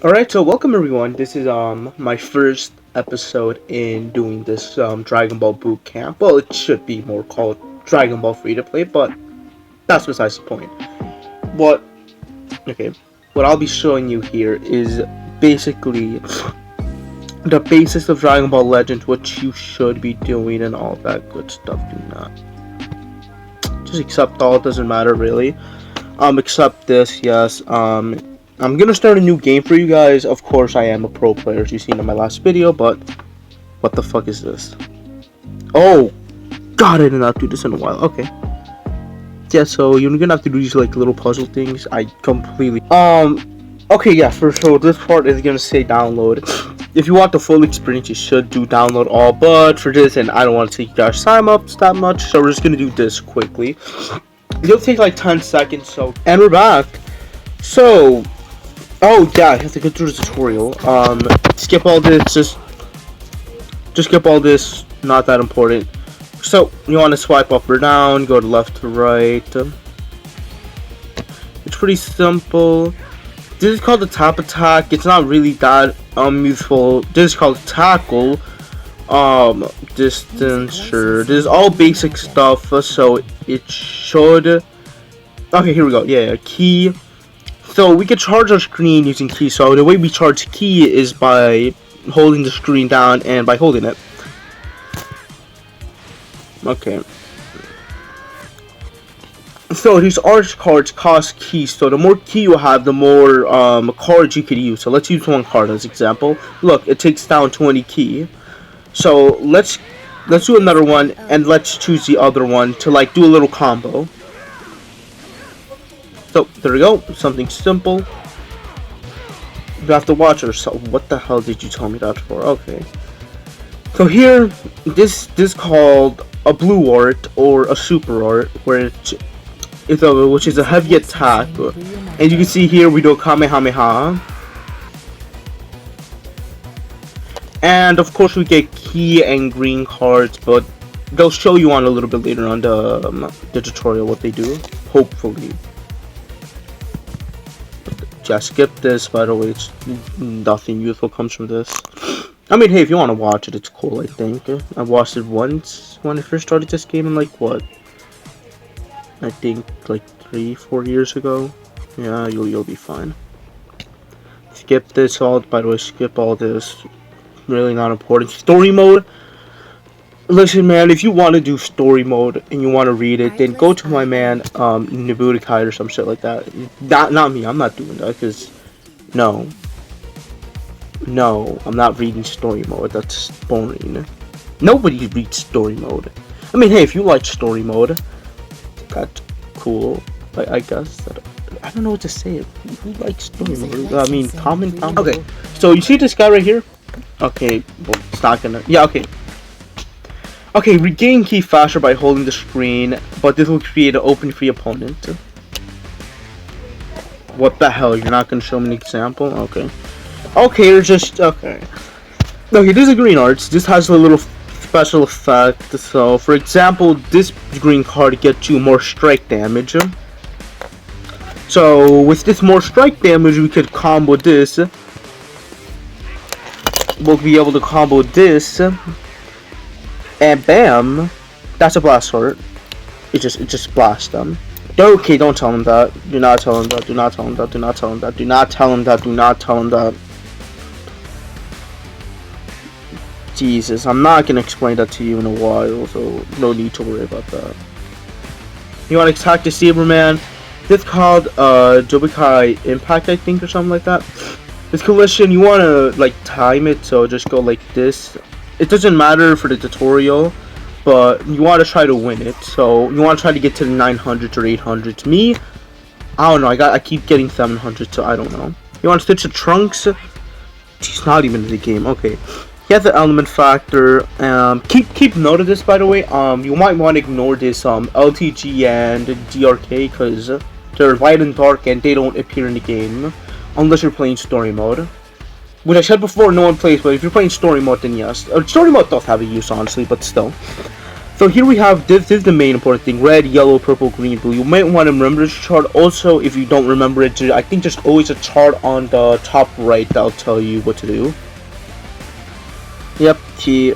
Alright, so welcome everyone. This is my first episode in doing this Dragon Ball BootCamp. Well, it should be more called Dragon Ball Free to Play, but that's besides the point. What what I'll be showing you here is basically the basics of Dragon Ball Legends, what you should be doing and all that good stuff. Do not just accept all, it doesn't matter really. Accept this, yes. I'm gonna start a new game for you guys. Of course, I am a pro player, as you've seen in my last video, but what the fuck is this? Oh, God, I did not do this in a while. Okay. Yeah, so you're gonna have to do these like little puzzle things. I completely okay, yeah, so this part is gonna say download. If you want the full experience, you should do download all, but for this, and I don't want to take you guys time up that much, so we're just gonna do this quickly. It'll take like 10 seconds, so, and we're back. So, oh yeah, I have to go through the tutorial. Skip all this, just skip all this, not that important. So, you want to swipe up or down, go to left to right. It's pretty simple. This is called the tap attack. It's not really that useful. This is called tackle. Distance, sure. This is all basic stuff, so it should. Okay, here we go. Yeah, key. So we can charge our screen using key. So the way we charge key is by holding the screen down and by holding it. Okay. So these arch cards cost keys. So the more key you have, the more cards you could use. So let's use one card as example. Look, it takes down 20 key. So let's do another one, and let's choose the other one to like do a little combo. So there we go, something simple. You have to watch it. So what the hell did you tell me that for? Okay. So here, this is called a blue art or a super art, which is a heavy attack. And you can see here we do a Kamehameha. And of course we get key and green cards, but they'll show you on a little bit later on the tutorial what they do, hopefully. Just skip this, by the way, it's nothing useful comes from this. I mean, hey, if you want to watch it, it's cool, I think. I watched it once when I first started this game in, like, what? I think, like, 3-4 years ago. Yeah, you'll be fine. Skip this all, by the way, skip all this. Really not important. Story mode. Listen, man, if you want to do story mode and you want to read it, then go to my man, BootCamp or some shit like that. Not me. I'm not doing that because, no, I'm not reading story mode. That's boring. Nobody reads story mode. I mean, hey, if you like story mode, that's cool. I guess. I don't know what to say. Who likes story mode? I mean, comment down. Okay, so you see this guy right here? Okay, well, it's not gonna. Yeah, okay. Okay, regain key faster by holding the screen, but this will create an open free opponent. What the hell? You're not gonna show me an example? Okay. Okay, you're just okay. Okay, this is green arts. This has a little special effect. So, for example, this green card gets you more strike damage. So, with this more strike damage, we could combo this. We'll be able to combo this. And bam, that's a blast art. It just blasts them. Okay, don't tell him that. Do not tell him that. Do not tell him that. Do not tell him that. Do not tell him that. Do not tell him that. Jesus, I'm not gonna explain that to you in a while, so no need to worry about that. You want to attack the Saberman? This is called Jobikai Impact, I think, or something like that. This collision, you want to like time it, so just go like this. It doesn't matter for the tutorial, but you want to try to win it. So you want to try to get to the 900s or 800s. Me, I don't know. I keep getting 700, so I don't know. You want to switch to Trunks? He's not even in the game. Okay. He has the element factor. Keep note of this, by the way. You might want to ignore this LTG and DRK because they're light and dark and they don't appear in the game unless you're playing story mode. Which I said before, no one plays, but if you're playing story mode, then yes. Story mode does have a use, honestly, but still. So here we have, this is the main important thing: red, yellow, purple, green, blue. You might want to remember this chart. Also, if you don't remember it, I think there's always a chart on the top right that'll tell you what to do. Yep, key.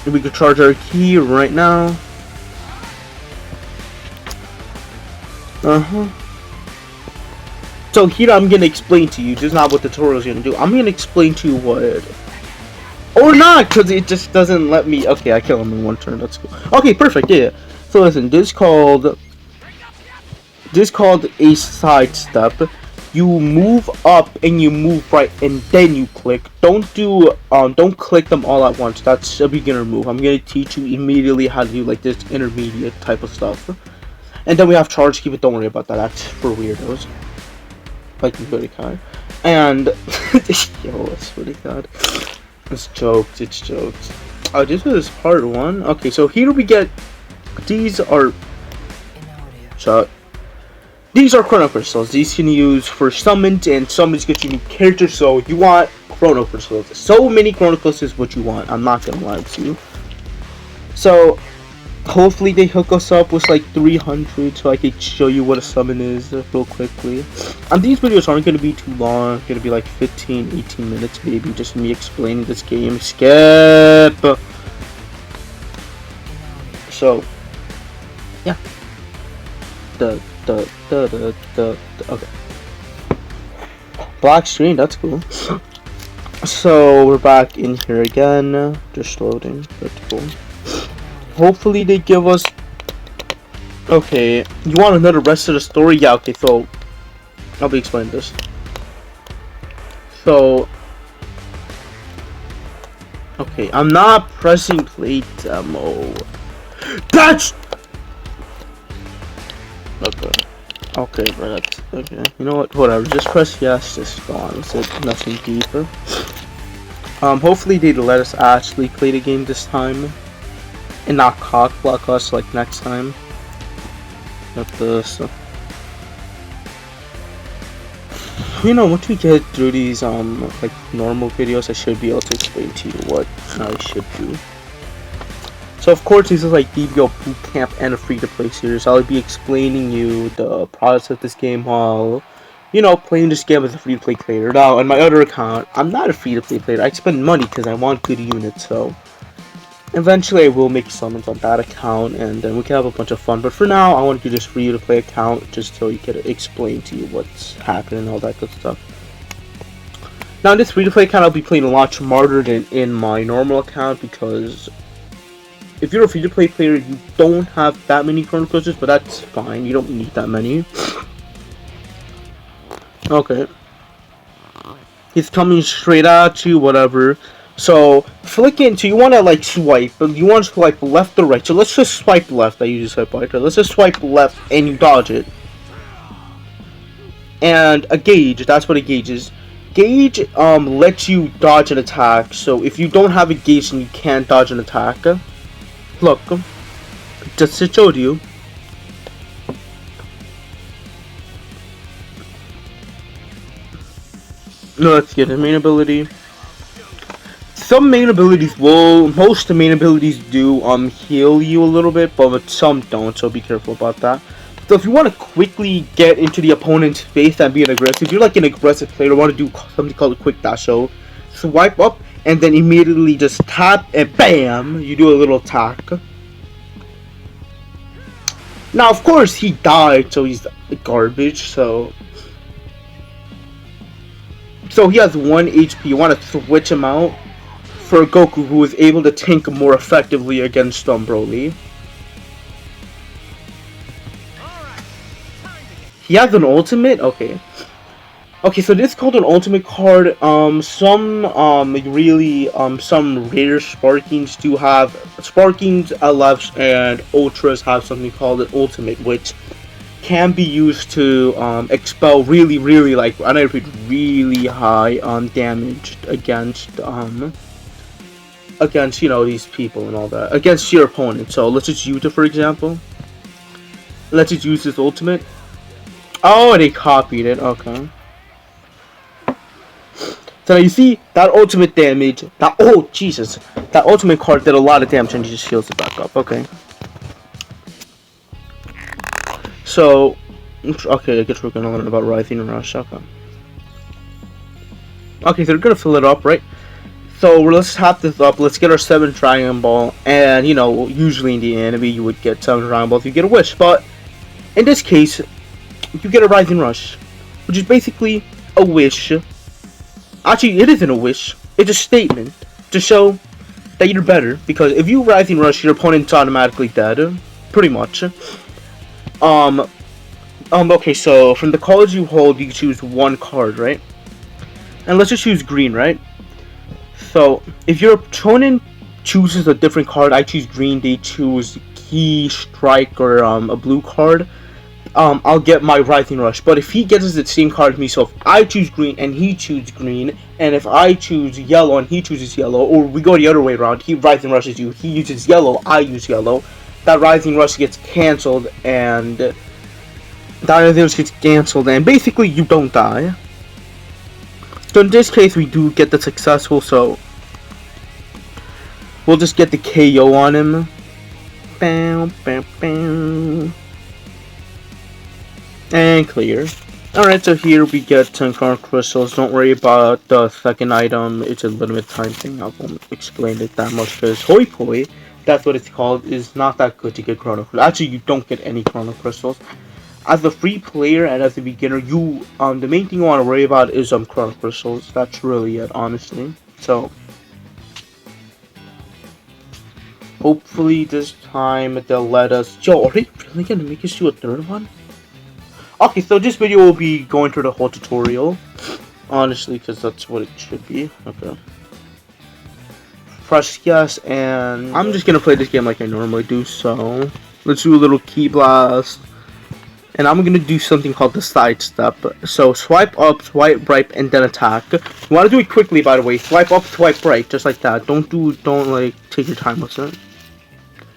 We can charge our key right now. So here I'm gonna explain to you. This is not what the tutorial is gonna do. I'm gonna explain to you what, or not, because it just doesn't let me. Okay, I kill him in one turn. That's cool. Okay, perfect. Yeah. So listen, this called a sidestep. You move up and you move right, and then you click. Don't click them all at once. That's a beginner move. I'm gonna teach you immediately how to do like this intermediate type of stuff. And then we have charge key, but don't worry about that. That's for weirdos. Like BootCamp. And yo, I swear to God, it's jokes. It's jokes. Oh, this is part 1. Okay, so here we get. These are. These are chrono crystals. These can use for summons, and summons get you new characters. So you want chrono crystals. So many chrono crystals is what you want. I'm not gonna lie to you. So hopefully they hook us up with like 300 so I can show you what a summon is real quickly. And these videos aren't going to be too long. It's going to be like 15-18 minutes maybe, just me explaining this game. Skip! So yeah. Okay. Black screen, that's cool. So we're back in here again. Just loading. That's cool. Hopefully they give us. Okay, you want another rest of the story? Yeah, okay, so I'll be explaining this. So okay, I'm not pressing play demo. That's okay, bro, that's okay. You know what, whatever, just press yes, just go on with it, nothing deeper. Hopefully they let us actually play the game this time and not cock block us like next time. Got this. You know, once we get through these like normal videos, I should be able to explain to you what I should do. So of course this is like DBO Bootcamp and a free-to-play series. I'll be explaining you the process of this game while, you know, playing this game as a free-to-play player. Now on my other account, I'm not a free-to-play player. I spend money because I want good units, so eventually I will make summons on that account and then we can have a bunch of fun. But for now, I want to do this free-to-play account just so you can explain to you what's happening and all that good stuff. Now in this free-to-play account, I'll be playing a lot smarter than in my normal account because if you're a free-to-play player, you don't have that many chrono crystals, but that's fine. You don't need that many. Okay. He's coming straight at you, whatever. So, flick into, you want to like swipe, but you want to swipe left or right. So let's just swipe left. I usually swipe right. Let's just swipe left and you dodge it. And a gauge, that's what a gauge is. Gauge lets you dodge an attack. So if you don't have a gauge, then you can't dodge an attack. Look, just to show you. No, let's get a main ability. Some main abilities will, most of the main abilities do heal you a little bit, but some don't, so be careful about that. So if you want to quickly get into the opponent's face and be an aggressive, if you're like an aggressive player, want to do something called a quick dash, so swipe up and then immediately just tap and BAM! You do a little attack. Now of course he died, so he's garbage, so he has 1 HP. You want to switch him out for Goku, who is able to tank more effectively against Broly. He has an ultimate? Okay. Okay, so this is called an ultimate card. Some rare Sparkings do have, Sparkings, LFs, and Ultras have something called an ultimate, which can be used to expel really, like, I repeat, really high damage against you know, these people and all that, against your opponent. So let's just use it, for example. Let's just use this ultimate. Oh, they copied it. Okay. So now you see that ultimate damage. That, oh Jesus, that ultimate card did a lot of damage and he just heals it back up. Okay. So, okay, I guess we're gonna learn about Rising Rush. Okay. Okay, so we're gonna fill it up, right? So let's top this up. Let's get our 7 Dragon Ball, and you know, usually in the anime you would get 7 Dragon Balls if you get a wish, but in this case, you get a Rising Rush, which is basically a wish. Actually, it isn't a wish. It's a statement to show that you're better. Because if you Rising Rush, your opponent's automatically dead, pretty much. Okay, so from the cards you hold, you choose one card, right? And let's just choose green, right? So, if your opponent chooses a different card, I choose green, they choose Key, Strike, or a blue card, I'll get my Rising Rush. But if he gets the same card as me, so if I choose green and he chooses green, and if I choose yellow and he chooses yellow, or we go the other way around, he Rising Rushes you, he uses yellow, I use yellow, that Rising Rush gets cancelled, and basically you don't die. So in this case we do get the successful, so we'll just get the KO on him. Bam, bam, bam. And clear. Alright, so here we get 10 Chrono Crystals. Don't worry about the second item, it's a limited time thing. I won't explain it that much because Hoi Poi, that's what it's called, is not that good to get Chrono Crystals. Actually, you don't get any Chrono Crystals. As a free player and as a beginner, you the main thing you want to worry about is Chrono Crystals. That's really it, honestly. So hopefully this time they'll let us. Yo, are they really gonna make us do a third one? Okay, so this video will be going through the whole tutorial, honestly, because that's what it should be. Okay. Press yes, and I'm just gonna play this game like I normally do. So let's do a little key blast. And I'm going to do something called the side step. So swipe up, swipe right, and then attack. You want to do it quickly, by the way. Swipe up, swipe right, just like that. Don't like take your time with it.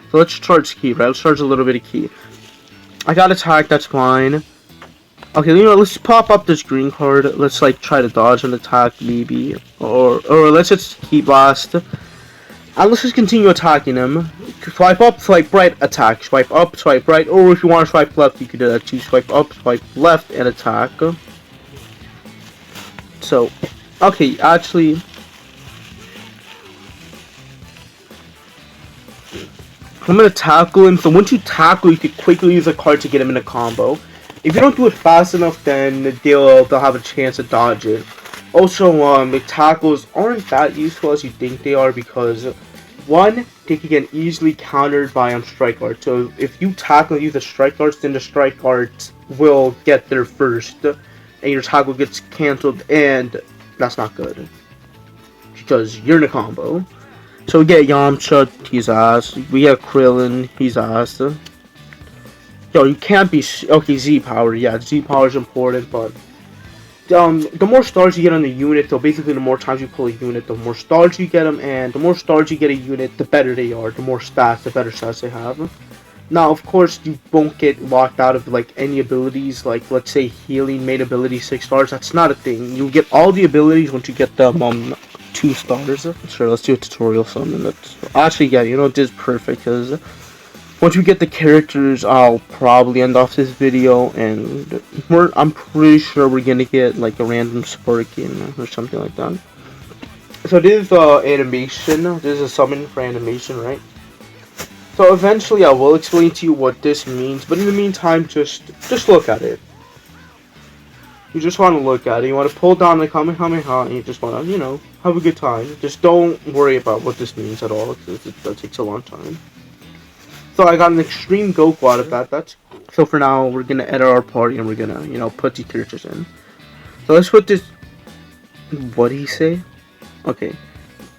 So let's charge key, right? Let's charge a little bit of key. I got attack, that's fine. Okay, you know, let's pop up this green card. Let's like try to dodge an attack, maybe, or let's just key blast. And let's just continue attacking him. Swipe up, swipe right, attack. Swipe up, swipe right. Or if you want to swipe left, you can do that too. Swipe up, swipe left, and attack. So, okay, actually, I'm going to tackle him. So once you tackle, you can quickly use a card to get him in a combo. If you don't do it fast enough, then they'll have a chance to dodge it. Also, the tackles aren't that useful as you think they are because, one, they can get easily countered by strike arts. So if you tackle and use the strike arts, then the strike arts will get there first, and your tackle gets cancelled, and that's not good because you're in a combo. So we get Yamcha, he's ass. We have Krillin, he's ass. Yo, you can't be okay. Z power, yeah, Z power is important, but. The more stars you get on the unit, so basically the more times you pull a unit, the more stars you get them, and the more stars you get a unit, the better they are, the more stats, the better stats they have. Now, of course, you won't get locked out of, like, any abilities, like, let's say, healing main ability 6 stars, that's not a thing. You get all the abilities once you get them, 2 stars. Sure, let's do a tutorial something that's, actually, yeah, you know, this is perfect, because once we get the characters, I'll probably end off this video, and I'm pretty sure we're gonna get like a random Sparkin or something like that. So this is animation. This is a summon for animation, right? So eventually I will explain to you what this means, but in the meantime, just look at it. You just want to look at it. You want to pull down the Kamehameha, and you just want to, you know, have a good time. Just don't worry about what this means at all, because that takes a long time. So I got an extreme Goku out of that. So for now, we're gonna edit our party and we're gonna, you know, put the characters in. So let's put this. What did he say? Okay.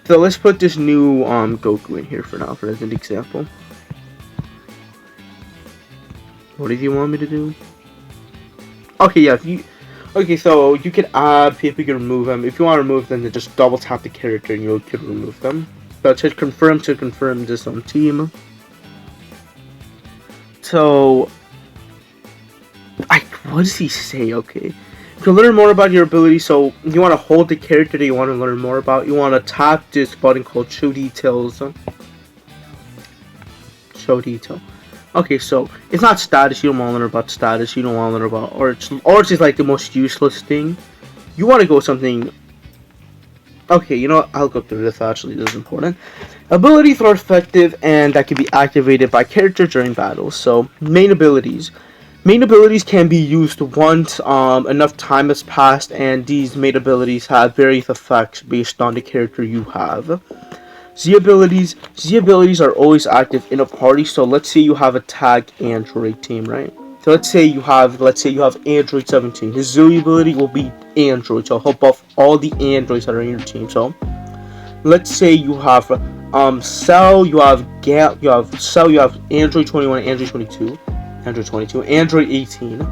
So let's put this new Goku in here for now, for as an example. What did you want me to do? Okay, yeah. Okay, so you can add people, you can remove them. If you want to remove them, then just double tap the character and you can remove them. So to confirm this team. So, what does he say? Okay. to learn more about your ability, so you want to hold the character that you want to learn more about. You want to tap this button called Show Details. Show Detail. Okay, so it's not status. You don't want to learn about status. You don't want to learn about arts. Arts is like the most useless thing. You want to go something. Okay, you know what? I'll go through this. Actually, this is important. Abilities are effective and that can be activated by character during battles. So main abilities. Main abilities can be used once enough time has passed, and these main abilities have various effects based on the character you have. Z abilities are always active in a party. So let's say you have a tag Android team, right? So let's say you have Android 17. His Z ability will be Android, so he'll buff all the androids that are in your team. So let's say you have Cell, you have Cell, you have Android 21, Android 22, Android 18.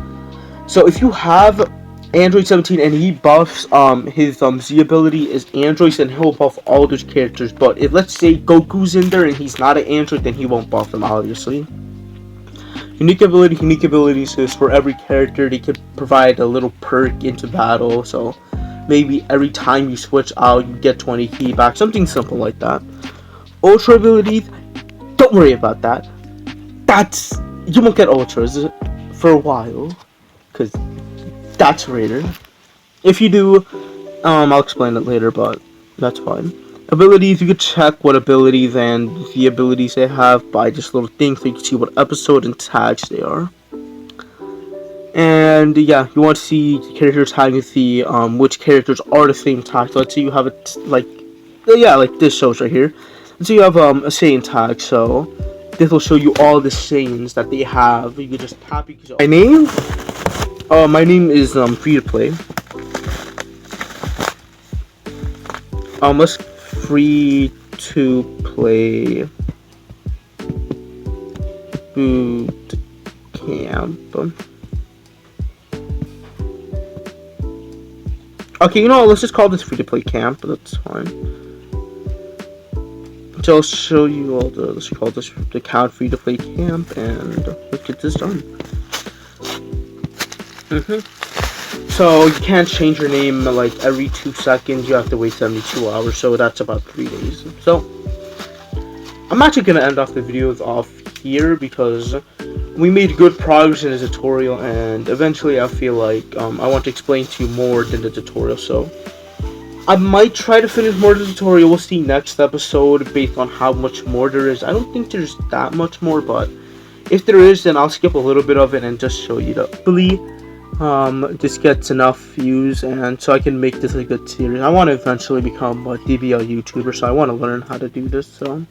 So if you have Android 17 and he buffs his Z ability is androids, then he'll buff all those characters. But if let's say Goku's in there and he's not an android, then he won't buff them, obviously. Unique abilities is for every character. They can provide a little perk into battle, so maybe every time you switch out you get 20 key back, something simple like that. Ultra abilities, don't worry about that. You won't get ultras for a while, because that's rated. If you do, I'll explain it later, but that's fine. Abilities, you can check what abilities and the abilities they have by just little things, so you can see what episode and tags they are. And yeah, you want to see the character tag and see which characters are the same tag. So let's say you have it like this shows right here. Let's say you have a Saiyan tag, so this will show you all the Saiyans that they have. You can just tap. My name is free to play. Let's free to play boot camp. Okay, you know what? Let's just call this free to play camp. That's fine. So I'll show you all the. Let's call this the account free to play camp, and let's get this done. So you can't change your name like every 2 seconds. You have to wait 72 hours. So that's about 3 days. So I'm actually gonna end off the videos off here because we made good progress in the tutorial, and eventually I feel like I want to explain to you more than the tutorial. So I might try to finish more of the tutorial. We'll see next episode based on how much more there is. I don't think there's that much more, but if there is, then I'll skip a little bit of it and just show you the ability. This gets enough views, and so I can make this a good series. I want to eventually become a DBL YouTuber, so I want to learn how to do this. So,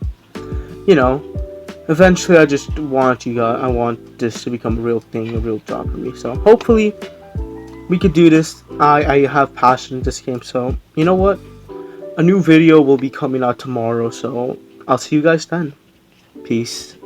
you know, eventually I just want I want this to become a real thing, a real job for me. So hopefully we could do this. I have passion in this game, so you know what? A new video will be coming out tomorrow, so I'll see you guys then. Peace.